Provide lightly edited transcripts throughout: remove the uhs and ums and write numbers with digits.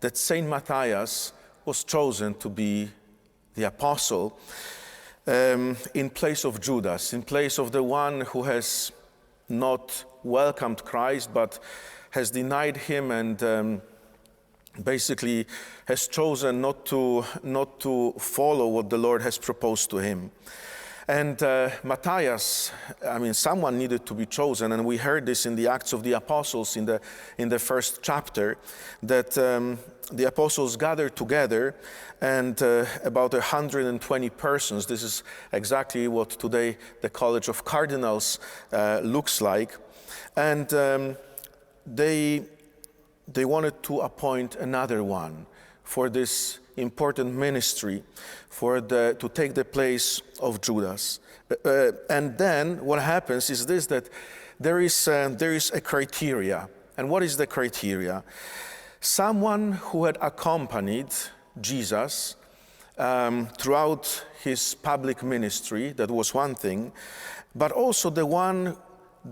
that Saint Matthias was chosen to be the apostle in place of Judas, in place of the one who has not welcomed Christ but has denied him and basically has chosen not to follow what the Lord has proposed to him. And Matthias, someone needed to be chosen, and we heard this in the Acts of the Apostles in the first chapter, that the apostles gathered together, and about 120 persons. This is exactly what today the College of Cardinals looks like, and they wanted to appoint another one for this important ministry, to take the place of Judas. And then what happens is this, that there is a criteria. And what is the criteria? Someone who had accompanied Jesus throughout his public ministry, that was one thing, but also the one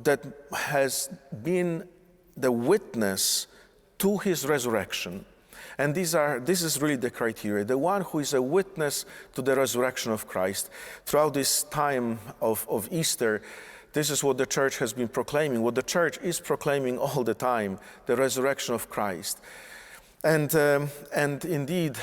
that has been the witness to his resurrection. And this is really the criteria. The one who is a witness to the resurrection of Christ. Throughout this time of Easter, this is what the church has been proclaiming, what the church is proclaiming all the time, the resurrection of Christ. And indeed,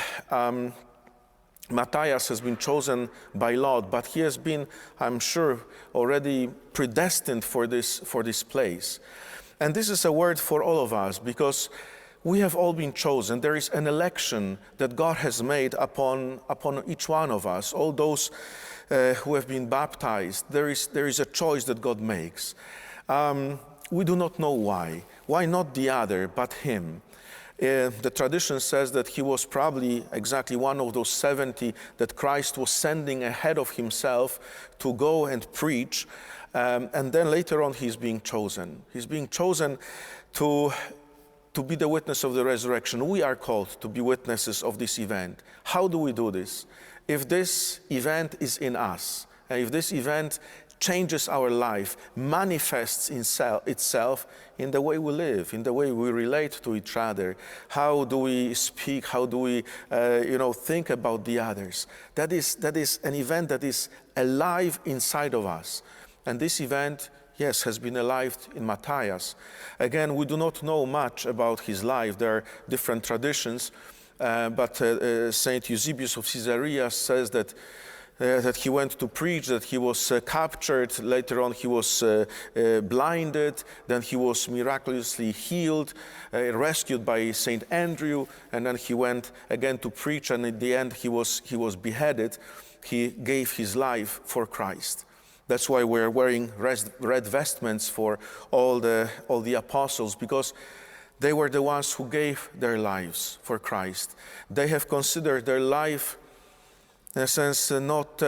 Matthias has been chosen by lot, but he has been, I'm sure, already predestined for this place. And this is a word for all of us, because we have all been chosen. There is an election that God has made upon each one of us, all those who have been baptized. There is a choice that God makes. We do not know why. Why not the other, but him? The tradition says that he was probably exactly one of those 70 that Christ was sending ahead of himself to go and preach. And then later on, he's being chosen. He's being chosen to be the witness of the resurrection. We are called to be witnesses of this event. How do we do this? If this event is in us, and if this event changes our life, manifests itself in the way we live, in the way we relate to each other, how do we speak, how do we think about the others. That is an event that is alive inside of us. And this event, yes, has been alive in Matthias. Again, we do not know much about his life. There are different traditions, but Saint Eusebius of Caesarea says that he went to preach, that he was captured, later on he was blinded, then he was miraculously healed, rescued by Saint Andrew, and then he went again to preach, and in the end he was beheaded. He gave his life for Christ. That's why we're wearing red vestments for all the apostles, because they were the ones who gave their lives for Christ. They have considered their life, in a sense, not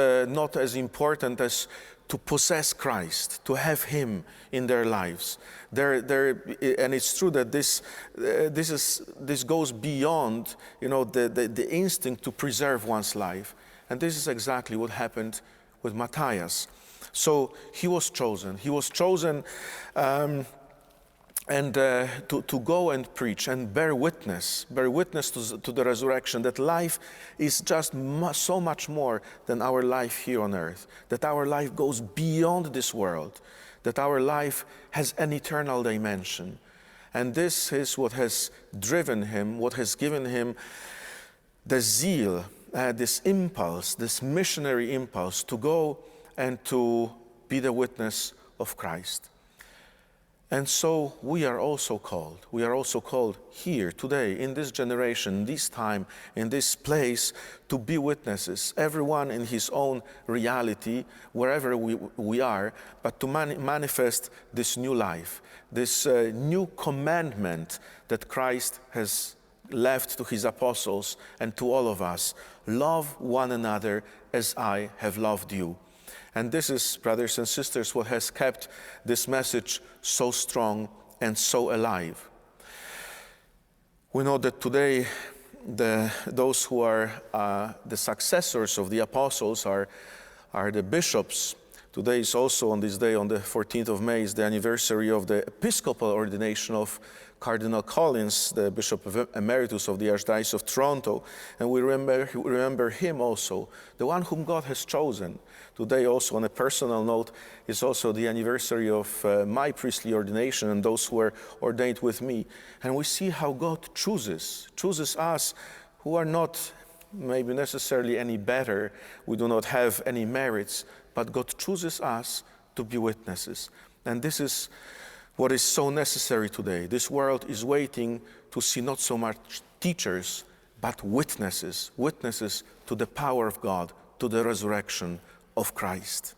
as important as to possess Christ, to have him in their lives. And it's true that this goes beyond, the instinct to preserve one's life. And this is exactly what happened with Matthias. So he was chosen. He was chosen to go and preach and bear witness to the resurrection, that life is just so much more than our life here on earth, that our life goes beyond this world, that our life has an eternal dimension. And this is what has driven him, what has given him the zeal, this impulse, this missionary impulse to go and to be the witness of Christ. And so we are also called. We are also called here, today, in this generation, this time, in this place, to be witnesses, everyone in his own reality, wherever we are, but to manifest this new life, this new commandment that Christ has left to his apostles and to all of us. Love one another as I have loved you. And this is, brothers and sisters, what has kept this message so strong and so alive. We know that today those who are the successors of the apostles are the bishops. Today is also, on this day, on the 14th of May, is the anniversary of the episcopal ordination of Cardinal Collins, the Bishop Emeritus of the Archdiocese of Toronto, and we remember him also, the one whom God has chosen. Today also, on a personal note, is also the anniversary of my priestly ordination and those who were ordained with me. And we see how God chooses us who are not maybe necessarily any better, we do not have any merits, but God chooses us to be witnesses. And this is what is so necessary today. This world is waiting to see not so much teachers, but witnesses to the power of God, to the resurrection of Christ.